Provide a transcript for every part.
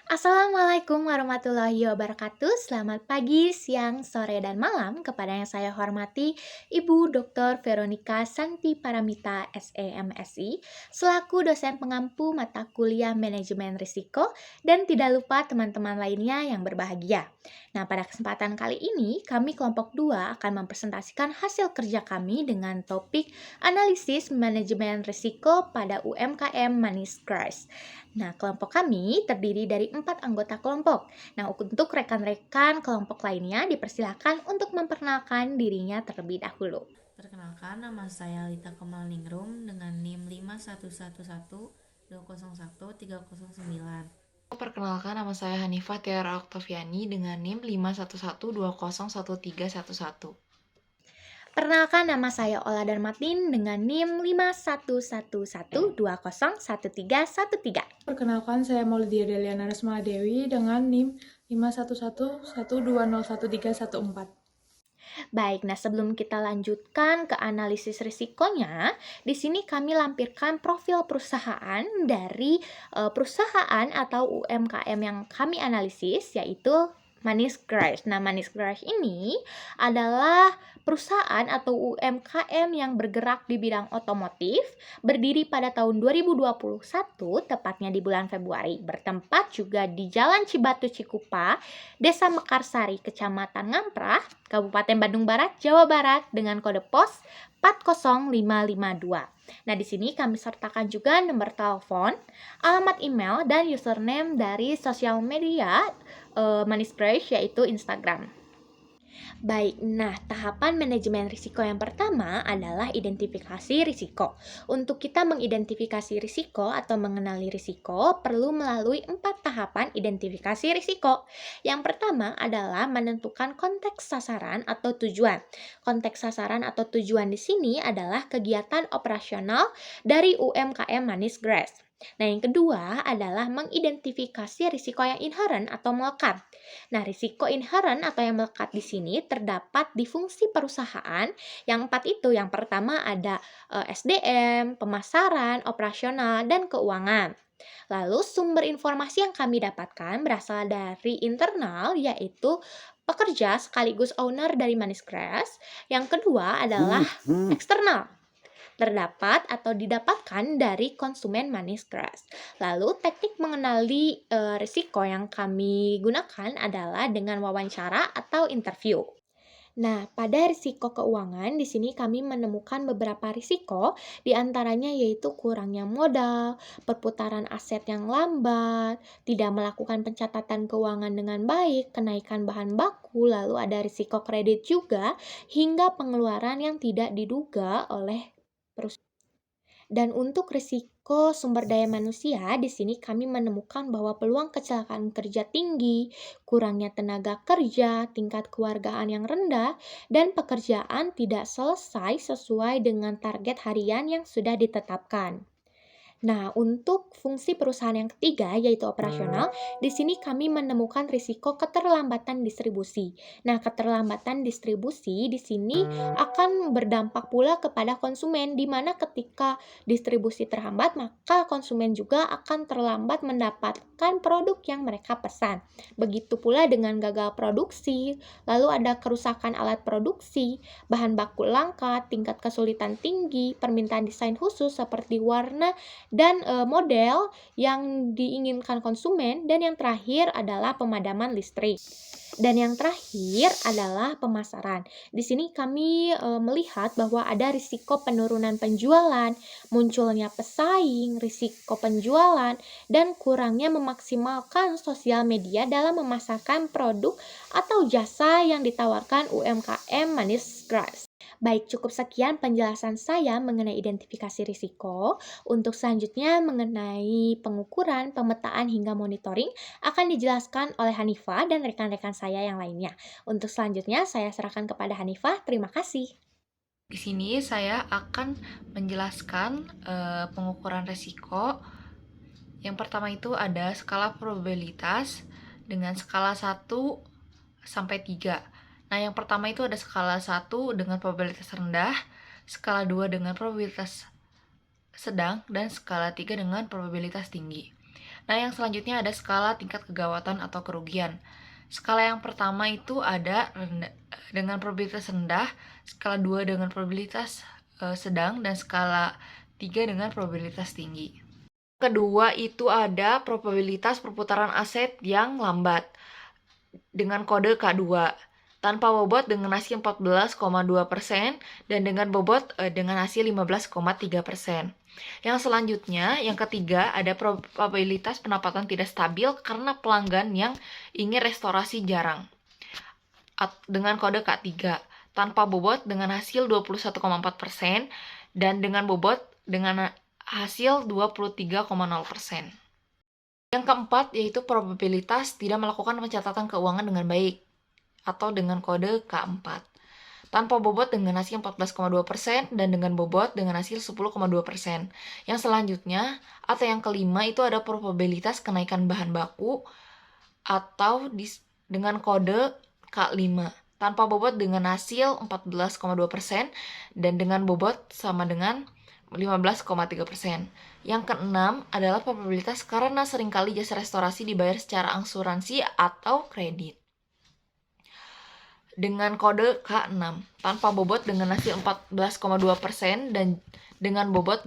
Assalamualaikum warahmatullahi wabarakatuh. Selamat pagi, siang, sore, dan malam kepada yang saya hormati Ibu Dr. Veronica Santi Paramita SEMSI selaku dosen pengampu mata kuliah Manajemen Risiko dan tidak lupa teman-teman lainnya yang berbahagia. Nah, pada kesempatan kali ini kami kelompok 2 akan mempresentasikan hasil kerja kami dengan topik analisis manajemen risiko pada UMKM Manis Crush. Nah, kelompok kami terdiri dari 4 anggota kelompok. Nah, untuk rekan-rekan kelompok lainnya dipersilakan untuk memperkenalkan dirinya terlebih dahulu. Perkenalkan, nama saya Lita Kemalningrum dengan NIM 511201309. Perkenalkan, nama saya Hanifah Tiara Oktaviani dengan NIM 51120131311. Perkenalkan, nama saya Ola Darmatin dengan NIM 51112011313. Perkenalkan, saya Maulidia Deliana Resma Dewi dengan NIM 51112011314. Baik, nah sebelum kita lanjutkan ke analisis risikonya, di sini kami lampirkan profil perusahaan dari perusahaan atau UMKM yang kami analisis, yaitu Manis Crush. Nah, Manis Crush ini adalah perusahaan atau UMKM yang bergerak di bidang otomotif, berdiri pada tahun 2021, tepatnya di bulan Februari, bertempat juga di Jalan Cibatu Cikupa, Desa Mekarsari, Kecamatan Ngamprah, Kabupaten Bandung Barat, Jawa Barat dengan kode pos 40552. Nah, di sini kami sertakan juga nomor telepon, alamat email, dan username dari sosial media Manis Crush, yaitu Instagram. Baik, nah tahapan manajemen risiko yang pertama adalah identifikasi risiko. Untuk kita mengidentifikasi risiko atau mengenali risiko, perlu melalui 4 tahapan identifikasi risiko. Yang pertama adalah menentukan konteks sasaran atau tujuan. Konteks sasaran atau tujuan di sini adalah kegiatan operasional dari UMKM Manis Grass. Nah, yang kedua adalah mengidentifikasi risiko yang inherent atau melekat. Nah, risiko inherent atau yang melekat di sini terdapat di fungsi perusahaan. Yang 4 itu, yang pertama ada SDM, pemasaran, operasional, dan keuangan. Lalu sumber informasi yang kami dapatkan berasal dari internal, yaitu pekerja sekaligus owner dari Manis Grass. Yang kedua adalah eksternal, terdapat atau didapatkan dari konsumen Manis Grass. Lalu teknik mengenali risiko yang kami gunakan adalah dengan wawancara atau interview. Nah, pada risiko keuangan di sini kami menemukan beberapa risiko, di antaranya yaitu kurangnya modal, perputaran aset yang lambat, tidak melakukan pencatatan keuangan dengan baik, kenaikan bahan baku, lalu ada risiko kredit juga, hingga pengeluaran yang tidak diduga oleh perusahaan. Dan untuk risiko sumber daya manusia, di sini kami menemukan bahwa peluang kecelakaan kerja tinggi, kurangnya tenaga kerja, tingkat keluargaan yang rendah, dan pekerjaan tidak selesai sesuai dengan target harian yang sudah ditetapkan. Nah, untuk fungsi perusahaan yang ketiga, yaitu operasional, di sini kami menemukan risiko keterlambatan distribusi. Nah, keterlambatan distribusi di sini akan berdampak pula kepada konsumen, di mana ketika distribusi terhambat, maka konsumen juga akan terlambat mendapatkan produk yang mereka pesan. Begitu pula dengan gagal produksi, lalu ada kerusakan alat produksi, bahan baku langka, tingkat kesulitan tinggi, permintaan desain khusus seperti warna dan model yang diinginkan konsumen, dan yang terakhir adalah pemadaman listrik. Dan yang terakhir adalah pemasaran. Di sini kami melihat bahwa ada risiko penurunan penjualan, munculnya pesaing, risiko penjualan, dan kurangnya memaksimalkan sosial media dalam memasarkan produk atau jasa yang ditawarkan UMKM Manis Grass. Baik, cukup sekian penjelasan saya mengenai identifikasi risiko. Untuk selanjutnya mengenai pengukuran, pemetaan, hingga monitoring akan dijelaskan oleh Hanifah dan rekan-rekan saya yang lainnya. Untuk selanjutnya saya serahkan kepada Hanifah. Terima kasih. Di sini saya akan menjelaskan pengukuran risiko. Yang pertama itu ada skala probabilitas dengan skala 1 sampai 3. Nah, yang pertama itu ada skala 1 dengan probabilitas rendah, skala 2 dengan probabilitas sedang, dan skala 3 dengan probabilitas tinggi. Nah, yang selanjutnya ada skala tingkat kegawatan atau kerugian. Skala yang pertama itu ada dengan probabilitas rendah, skala 2 dengan probabilitas sedang, dan skala 3 dengan probabilitas tinggi. Kedua itu ada probabilitas perputaran aset yang lambat dengan kode K2 tanpa bobot dengan hasil 14,2% dan dengan bobot dengan hasil 15,3%. Yang selanjutnya, yang ketiga, ada probabilitas pendapatan tidak stabil karena pelanggan yang ingin restorasi jarang dengan kode K3 tanpa bobot dengan hasil 21,4% dan dengan bobot dengan hasil 23,0%. Yang keempat yaitu probabilitas tidak melakukan pencatatan keuangan dengan baik atau dengan kode K4 tanpa bobot dengan hasil 14,2% dan dengan bobot dengan hasil 10,2%. Yang selanjutnya atau yang kelima itu ada probabilitas kenaikan bahan baku atau dengan kode K5 tanpa bobot dengan hasil 14,2% dan dengan bobot sama dengan 15,3%. Yang keenam adalah probabilitas karena seringkali jasa restorasi dibayar secara asuransi atau kredit dengan kode K6 tanpa bobot dengan hasil 14,2% dan dengan bobot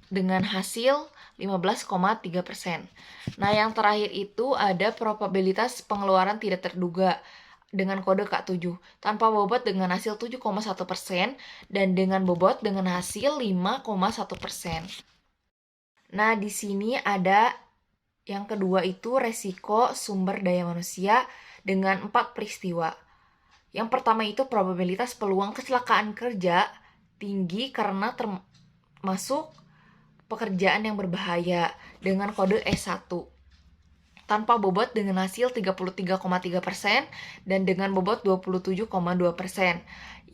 dengan hasil 15,3%. Nah, yang terakhir itu ada probabilitas pengeluaran tidak terduga dengan kode K7 tanpa bobot dengan hasil 7,1% dan dengan bobot dengan hasil 5,1%. Nah, di sini ada yang kedua itu resiko sumber daya manusia dengan 4 peristiwa. Yang pertama itu probabilitas peluang kecelakaan kerja tinggi karena termasuk pekerjaan yang berbahaya dengan kode S1 tanpa bobot dengan hasil 33,3% dan dengan bobot 27,2%.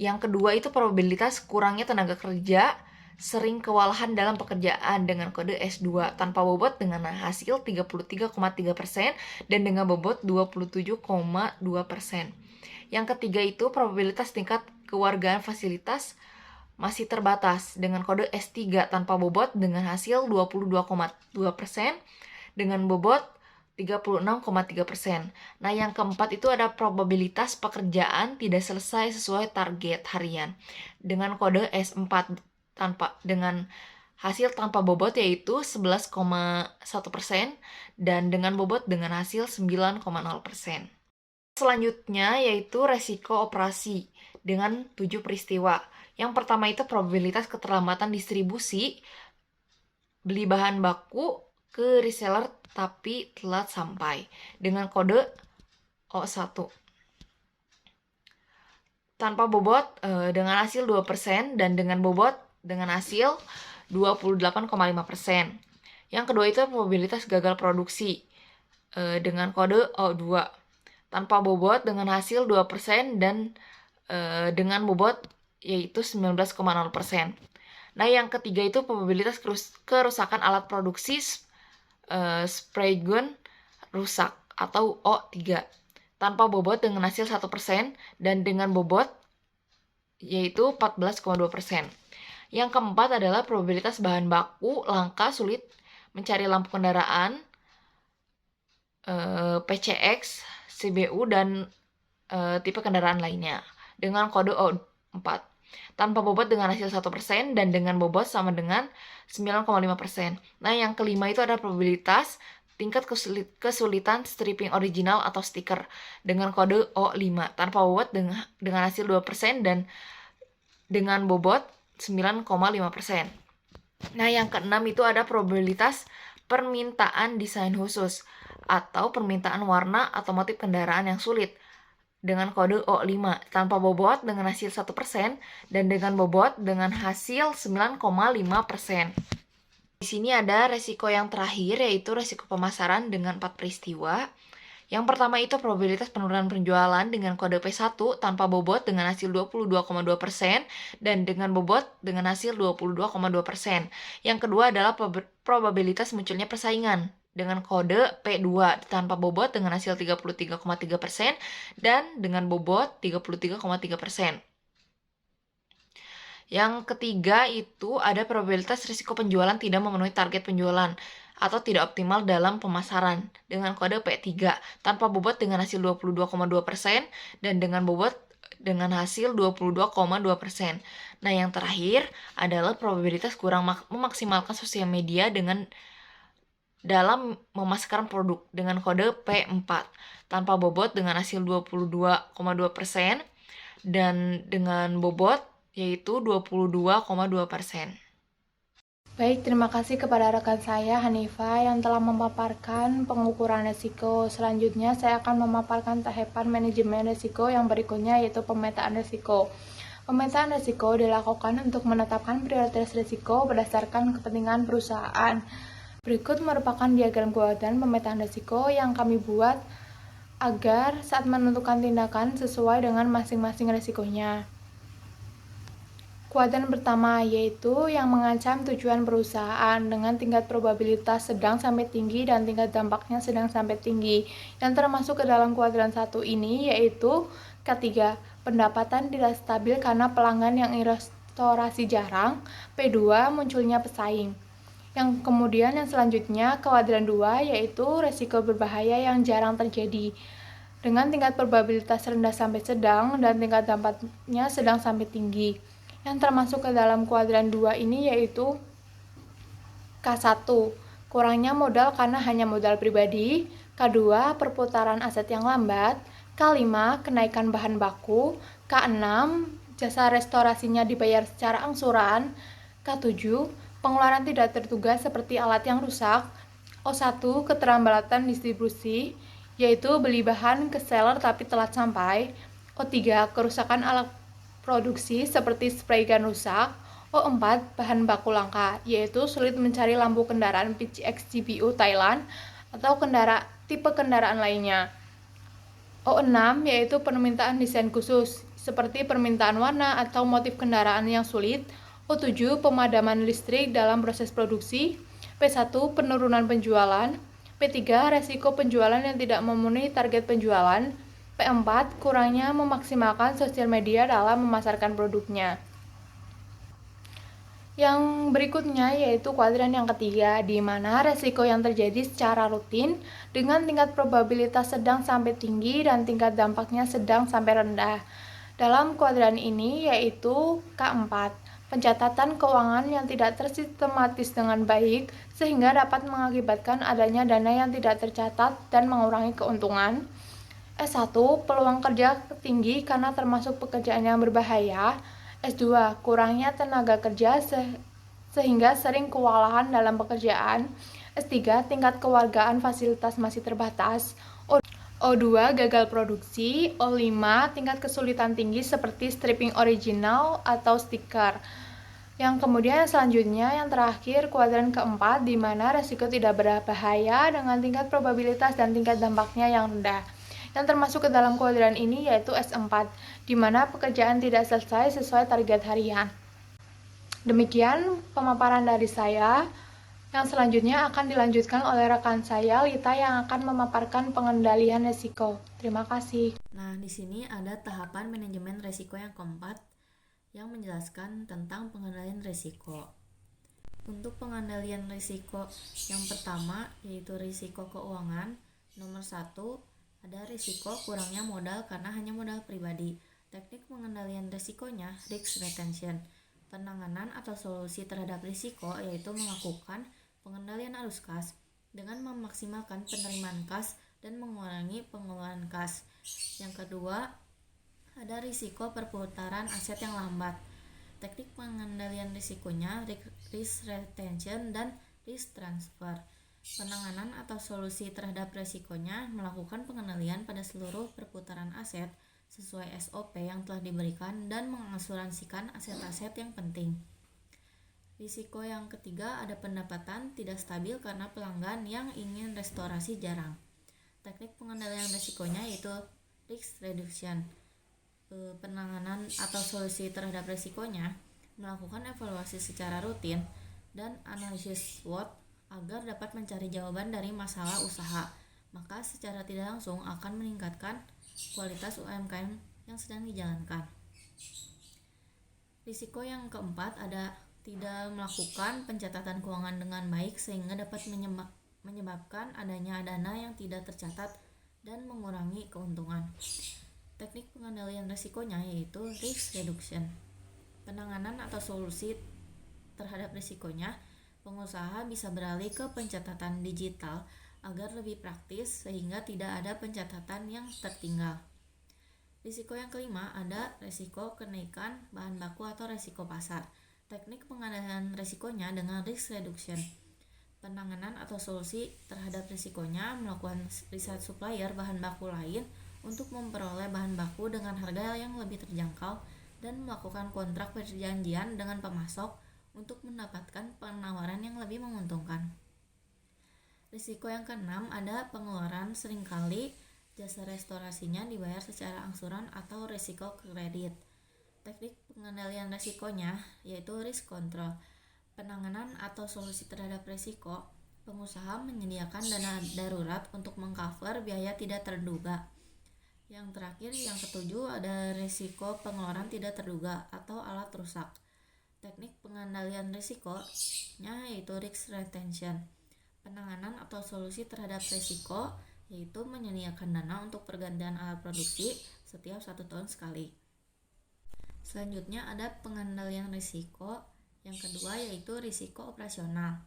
Yang kedua itu probabilitas kurangnya tenaga kerja sering kewalahan dalam pekerjaan dengan kode S2 tanpa bobot dengan hasil 33,3% dan dengan bobot 27,2%. Yang ketiga itu probabilitas tingkat kewargaan fasilitas masih terbatas dengan kode S3 tanpa bobot dengan hasil 22,2% dengan bobot 36,3%. Nah, yang keempat itu ada probabilitas pekerjaan tidak selesai sesuai target harian dengan kode S4 dengan hasil tanpa bobot yaitu 11,1% dan dengan bobot dengan hasil 9,0%. Selanjutnya yaitu resiko operasi dengan 7 peristiwa. Yang pertama itu probabilitas keterlambatan distribusi beli bahan baku ke reseller tapi telat sampai dengan kode O1 tanpa bobot dengan hasil 2% dan dengan bobot dengan hasil 28,5%. Yang kedua itu probabilitas gagal produksi dengan kode O2 tanpa bobot dengan hasil 2% dan dengan bobot yaitu 19,0%. Nah, yang ketiga itu probabilitas kerusakan alat produksi spray gun rusak atau O3 tanpa bobot dengan hasil 1% dan dengan bobot yaitu 14,2%. Yang keempat adalah probabilitas bahan baku langka sulit mencari lampu kendaraan PCX, CBU, dan tipe kendaraan lainnya dengan kode O4 tanpa bobot dengan hasil 1% dan dengan bobot sama dengan 9,5%. Nah, yang kelima itu ada probabilitas tingkat kesulitan stripping original atau stiker dengan kode O5 tanpa bobot dengan hasil 2% dan dengan bobot 9,5%. Nah, yang keenam itu ada probabilitas permintaan desain khusus atau permintaan warna atau motif kendaraan yang sulit dengan kode O5 tanpa bobot dengan hasil 1% dan dengan bobot dengan hasil 9,5%. Di sini ada resiko yang terakhir yaitu resiko pemasaran dengan 4 peristiwa. Yang pertama itu probabilitas penurunan penjualan dengan kode P1 tanpa bobot dengan hasil 22,2% dan dengan bobot dengan hasil 22,2%. Yang kedua adalah probabilitas munculnya persaingan dengan kode P2 tanpa bobot dengan hasil 33,3% dan dengan bobot 33,3%. Yang ketiga itu ada probabilitas risiko penjualan tidak memenuhi target penjualan atau tidak optimal dalam pemasaran dengan kode P3 tanpa bobot dengan hasil 22,2% dan dengan bobot dengan hasil 22,2%. Nah, yang terakhir adalah probabilitas kurang memaksimalkan sosial media dalam memasarkan produk dengan kode P4 tanpa bobot dengan hasil 22,2% dan dengan bobot yaitu 22,2%. Baik, terima kasih kepada rekan saya Hanifa yang telah memaparkan pengukuran risiko. Selanjutnya saya akan memaparkan tahapan manajemen risiko yang berikutnya, yaitu pemetaan risiko. Pemetaan risiko dilakukan untuk menetapkan prioritas risiko berdasarkan kepentingan perusahaan. Berikut merupakan diagram kuadran pemetaan risiko yang kami buat agar saat menentukan tindakan sesuai dengan masing-masing risikonya. Kuadran pertama yaitu yang mengancam tujuan perusahaan dengan tingkat probabilitas sedang sampai tinggi dan tingkat dampaknya sedang sampai tinggi. Yang termasuk ke dalam kuadran 1 ini yaitu K3, pendapatan tidak stabil karena pelanggan yang restorasi jarang. P2, munculnya pesaing. Yang kemudian yang selanjutnya kuadran 2 yaitu resiko berbahaya yang jarang terjadi dengan tingkat probabilitas rendah sampai sedang dan tingkat dampaknya sedang sampai tinggi. Yang termasuk ke dalam kuadran 2 ini yaitu K1, kurangnya modal karena hanya modal pribadi. K2, perputaran aset yang lambat. K5, kenaikan bahan baku. K6, jasa restorasinya dibayar secara angsuran. K7, pengeluaran tidak terduga seperti alat yang rusak. O1, keterlambatan distribusi, yaitu beli bahan ke seller tapi telat sampai. O3, kerusakan alat produksi seperti spray gun rusak. O4, bahan baku langka, yaitu sulit mencari lampu kendaraan PCX GPU Thailand atau tipe kendaraan lainnya. O6, yaitu permintaan desain khusus, seperti permintaan warna atau motif kendaraan yang sulit. O7, pemadaman listrik dalam proses produksi. P1, penurunan penjualan. P3, resiko penjualan yang tidak memenuhi target penjualan. P4, kurangnya memaksimalkan sosial media dalam memasarkan produknya. Yang berikutnya yaitu kuadran yang ketiga, di mana resiko yang terjadi secara rutin dengan tingkat probabilitas sedang sampai tinggi dan tingkat dampaknya sedang sampai rendah. Dalam kuadran ini yaitu K4, pencatatan keuangan yang tidak tersistematis dengan baik sehingga dapat mengakibatkan adanya dana yang tidak tercatat dan mengurangi keuntungan. S1, peluang kerja tinggi karena termasuk pekerjaan yang berbahaya. S2, kurangnya tenaga kerja sehingga sering kewalahan dalam pekerjaan. S3, tingkat kewargaan fasilitas masih terbatas. O2, gagal produksi. O5, tingkat kesulitan tinggi seperti stripping original atau stiker. Yang kemudian selanjutnya yang terakhir kuadran keempat, di mana resiko tidak berbahaya dengan tingkat probabilitas dan tingkat dampaknya yang rendah. Yang termasuk ke dalam kuadran ini yaitu S4, di mana pekerjaan tidak selesai sesuai target harian. Demikian pemaparan dari saya. Yang selanjutnya akan dilanjutkan oleh rekan saya Lita yang akan memaparkan pengendalian risiko. Terima kasih. Nah, di sini ada tahapan manajemen risiko yang keempat yang menjelaskan tentang pengendalian risiko. Untuk pengendalian risiko yang pertama yaitu risiko keuangan. Nomor 1, ada risiko kurangnya modal karena hanya modal pribadi. Teknik pengendalian risikonya risk retention. Penanganan atau solusi terhadap risiko yaitu melakukan pengendalian arus kas dengan memaksimalkan penerimaan kas dan mengurangi pengeluaran kas. Yang kedua, ada risiko perputaran aset yang lambat. Teknik pengendalian risikonya risk retention dan risk transfer. Penanganan atau solusi terhadap risikonya melakukan pengendalian pada seluruh perputaran aset sesuai SOP yang telah diberikan dan mengasuransikan aset-aset yang penting. Risiko yang ketiga ada pendapatan tidak stabil karena pelanggan yang ingin restorasi jarang. Teknik pengendalian risikonya yaitu risk reduction. Penanganan atau solusi terhadap risikonya melakukan evaluasi secara rutin dan analisis SWOT agar dapat mencari jawaban dari masalah usaha, maka secara tidak langsung akan meningkatkan kualitas UMKM yang sedang dijalankan. Risiko yang keempat ada tidak melakukan pencatatan keuangan dengan baik sehingga dapat menyebabkan adanya dana yang tidak tercatat dan mengurangi keuntungan. Teknik pengendalian risikonya yaitu risk reduction. Penanganan atau solusi terhadap risikonya, pengusaha bisa beralih ke pencatatan digital agar lebih praktis sehingga tidak ada pencatatan yang tertinggal. Risiko yang kelima ada risiko kenaikan bahan baku atau risiko pasar. Teknik pengendalian risikonya dengan risk reduction. Penanganan atau solusi terhadap risikonya melakukan riset supplier bahan baku lain untuk memperoleh bahan baku dengan harga yang lebih terjangkau dan melakukan kontrak perjanjian dengan pemasok untuk mendapatkan penawaran yang lebih menguntungkan. Risiko yang keenam ada pengeluaran, seringkali jasa restorasinya dibayar secara angsuran atau risiko kredit. Teknik pengendalian risikonya yaitu risk control. Penanganan atau solusi terhadap risiko, pengusaha menyediakan dana darurat untuk mengcover biaya tidak terduga. Yang terakhir, yang ketujuh ada risiko pengeluaran tidak terduga atau alat rusak. Teknik pengendalian risikonya yaitu risk retention. Penanganan atau solusi terhadap risiko yaitu menyediakan dana untuk pergantian alat produksi setiap 1 tahun sekali. Selanjutnya ada pengendalian risiko yang kedua yaitu risiko operasional.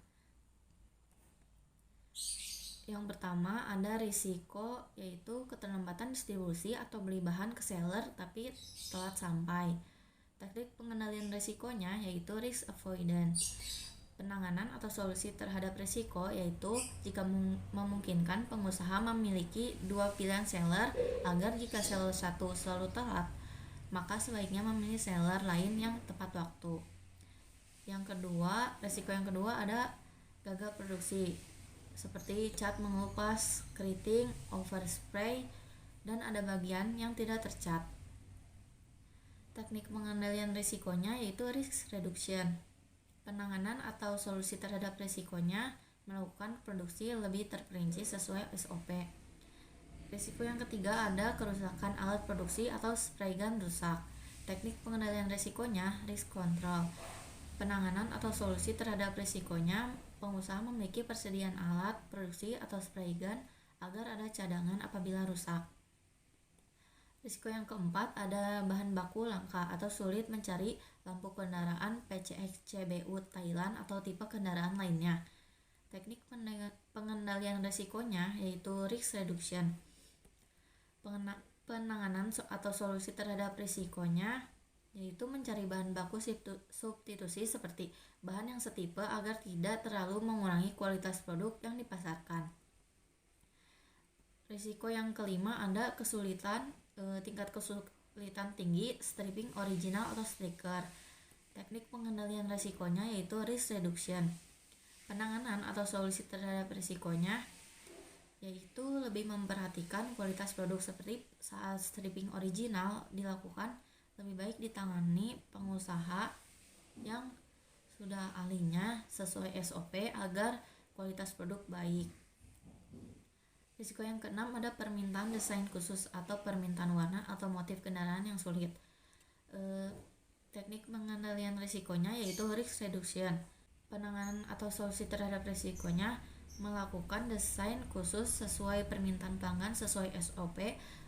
Yang pertama ada risiko yaitu keterlambatan distribusi atau beli bahan ke seller tapi telat sampai. Teknik pengendalian risikonya yaitu risk avoidance. Penanganan atau solusi terhadap risiko yaitu jika memungkinkan pengusaha memiliki 2 pilihan seller agar jika seller satu selalu telat, maka sebaiknya memilih seller lain yang tepat waktu. Risiko yang kedua ada gagal produksi seperti cat mengelupas, keriting, overspray, dan ada bagian yang tidak tercat. Teknik pengendalian risikonya yaitu risk reduction. Penanganan atau solusi terhadap risikonya melakukan produksi lebih terperinci sesuai SOP. Risiko yang ketiga ada kerusakan alat produksi atau spray gun rusak. Teknik pengendalian risikonya risk control. Penanganan atau solusi terhadap risikonya, pengusaha memiliki persediaan alat produksi atau spray gun agar ada cadangan apabila rusak. Risiko yang keempat ada bahan baku langka atau sulit mencari lampu kendaraan PCX CBU Thailand atau tipe kendaraan lainnya. Teknik pengendalian risikonya yaitu risk reduction. Penanganan atau solusi terhadap risikonya yaitu mencari bahan baku substitusi seperti bahan yang setipe agar tidak terlalu mengurangi kualitas produk yang dipasarkan. Risiko yang kelima ada tingkat kesulitan tinggi stripping original atau stiker. Teknik pengendalian risikonya yaitu risk reduction. Penanganan atau solusi terhadap risikonya yaitu lebih memperhatikan kualitas produk seperti saat stripping original dilakukan, lebih baik ditangani pengusaha yang sudah ahlinya sesuai SOP agar kualitas produk baik. Risiko yang keenam ada permintaan desain khusus atau permintaan warna atau motif kendaraan yang sulit. Teknik pengendalian risikonya yaitu risk reduction. Penanganan atau solusi terhadap risikonya melakukan desain khusus sesuai permintaan pelanggan sesuai SOP,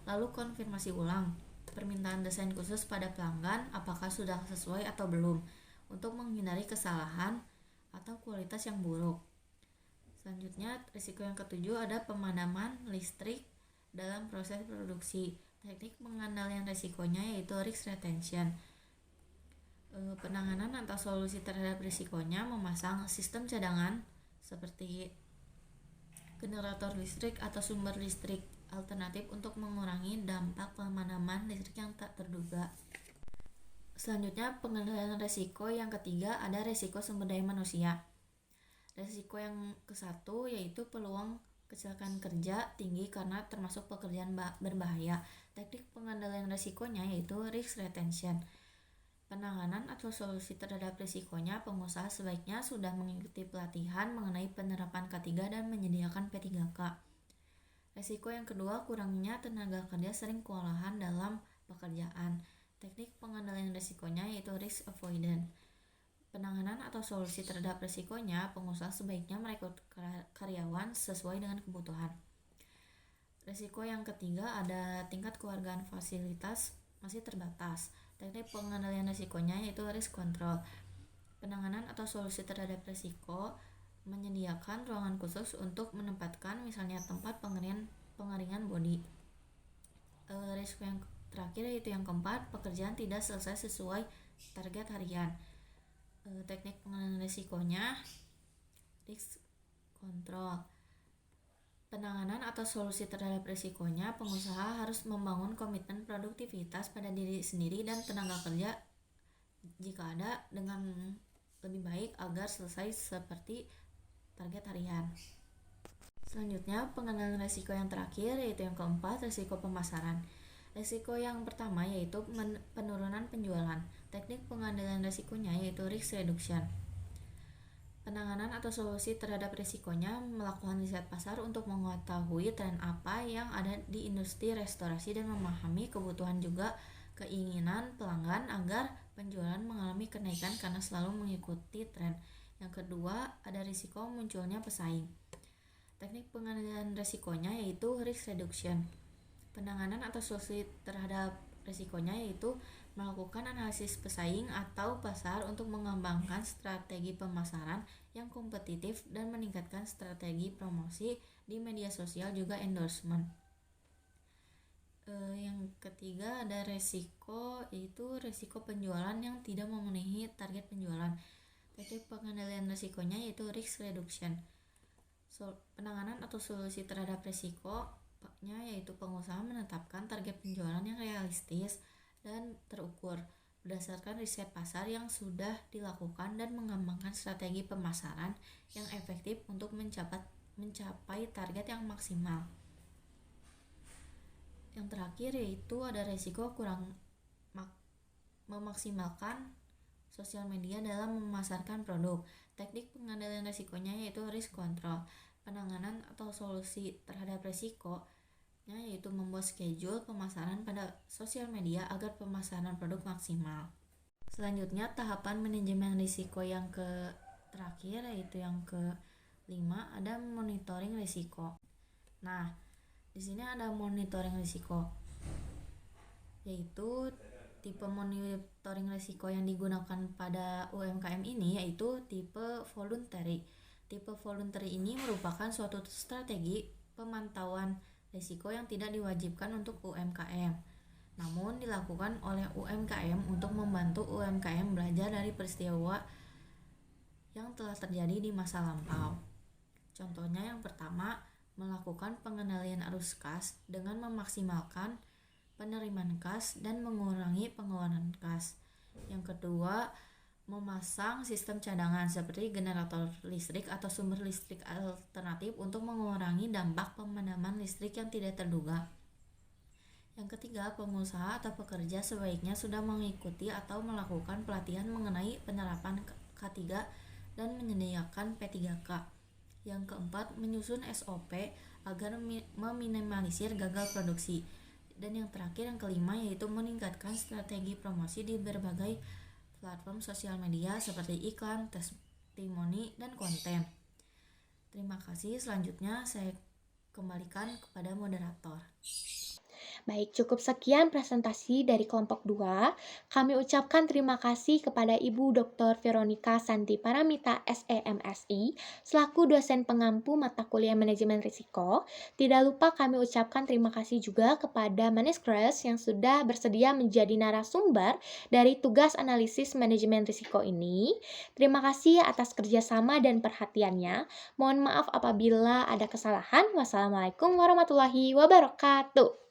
lalu konfirmasi ulang permintaan desain khusus pada pelanggan apakah sudah sesuai atau belum untuk menghindari kesalahan atau kualitas yang buruk. Selanjutnya, risiko yang ketujuh ada pemadaman listrik dalam proses produksi. Teknik pengendalian risikonya yaitu risk retention. Penanganan atau solusi terhadap risikonya memasang sistem cadangan seperti generator listrik atau sumber listrik alternatif untuk mengurangi dampak pemadaman listrik yang tak terduga. Selanjutnya, pengendalian risiko yang ketiga ada risiko sumber daya manusia. Risiko yang ke-1 yaitu peluang kecelakaan kerja tinggi karena termasuk pekerjaan berbahaya. Teknik pengendalian risikonya yaitu risk retention. Penanganan atau solusi terhadap risikonya, pengusaha sebaiknya sudah mengikuti pelatihan mengenai penerapan K3 dan menyediakan P3K. Risiko yang kedua, kurangnya tenaga kerja sering kewalahan dalam pekerjaan. Teknik pengendalian risikonya yaitu risk avoidance. Penanganan atau solusi terhadap risikonya, pengusaha sebaiknya merekrut karyawan sesuai dengan kebutuhan. Risiko yang ketiga ada tingkat keluargaan fasilitas masih terbatas. Teknik pengendalian risikonya yaitu risk control. Penanganan atau solusi terhadap risiko menyediakan ruangan khusus untuk menempatkan misalnya tempat pengeringan bodi. Risiko yang terakhir yaitu yang keempat, pekerjaan tidak selesai sesuai target harian. Teknik pengendalian risikonya risk control. Penanganan atau solusi terhadap risikonya, pengusaha harus membangun komitmen produktivitas pada diri sendiri dan tenaga kerja jika ada dengan lebih baik agar selesai seperti target harian. Selanjutnya, pengendalian risiko yang terakhir yaitu yang keempat, risiko pemasaran. Risiko yang pertama yaitu penurunan penjualan. Teknik pengendalian risikonya yaitu risk reduction. Penanganan atau solusi terhadap risikonya melakukan riset pasar untuk mengetahui tren apa yang ada di industri restorasi dan memahami kebutuhan juga keinginan pelanggan agar penjualan mengalami kenaikan karena selalu mengikuti tren. Yang kedua, ada risiko munculnya pesaing. Teknik pengendalian risikonya yaitu risk reduction. Penanganan atau solusi terhadap risikonya yaitu melakukan analisis pesaing atau pasar untuk mengembangkan strategi pemasaran yang kompetitif dan meningkatkan strategi promosi di media sosial juga endorsement. Yang ketiga ada resiko, yaitu resiko penjualan yang tidak memenuhi target penjualan. Teknik pengendalian risikonya yaitu risk reduction. Penanganan atau solusi terhadap risikonya yaitu pengusaha menetapkan target penjualan yang realistis dan terukur berdasarkan riset pasar yang sudah dilakukan dan mengembangkan strategi pemasaran yang efektif untuk mencapai target yang maksimal. Yang terakhir yaitu ada risiko kurang memaksimalkan sosial media dalam memasarkan produk. Teknik pengendalian risikonya yaitu risk control. Penanganan atau solusi terhadap risiko yaitu membuat schedule pemasaran pada sosial media agar pemasaran produk maksimal. Selanjutnya tahapan manajemen risiko yang terakhir yaitu yang kelima ada monitoring risiko. Nah, di sini ada monitoring risiko, yaitu tipe monitoring risiko yang digunakan pada UMKM ini yaitu tipe voluntary. Tipe voluntary ini merupakan suatu strategi pemantauan risiko yang tidak diwajibkan untuk UMKM, namun dilakukan oleh UMKM untuk membantu UMKM belajar dari peristiwa yang telah terjadi di masa lampau. Contohnya yang pertama, melakukan pengendalian arus kas dengan memaksimalkan penerimaan kas dan mengurangi pengeluaran kas. Yang kedua, memasang sistem cadangan seperti generator listrik atau sumber listrik alternatif untuk mengurangi dampak pemadaman listrik yang tidak terduga. Yang ketiga, pengusaha atau pekerja sebaiknya sudah mengikuti atau melakukan pelatihan mengenai penerapan K3 dan menyediakan P3K. Yang keempat, menyusun SOP agar meminimalisir gagal produksi. Dan yang terakhir, yang kelima, yaitu meningkatkan strategi promosi di berbagai platform sosial media seperti iklan, testimoni, dan konten. Terima kasih. Selanjutnya saya kembalikan kepada moderator. Baik, cukup sekian presentasi dari kelompok 2. Kami ucapkan terima kasih kepada Ibu Dr. Veronica Santi Paramita SEMSI selaku dosen pengampu mata kuliah manajemen risiko. Tidak lupa kami ucapkan terima kasih juga kepada Maniscres yang sudah bersedia menjadi narasumber dari tugas analisis manajemen risiko ini. Terima kasih atas kerjasama dan perhatiannya. Mohon maaf apabila ada kesalahan. Wassalamualaikum warahmatullahi wabarakatuh.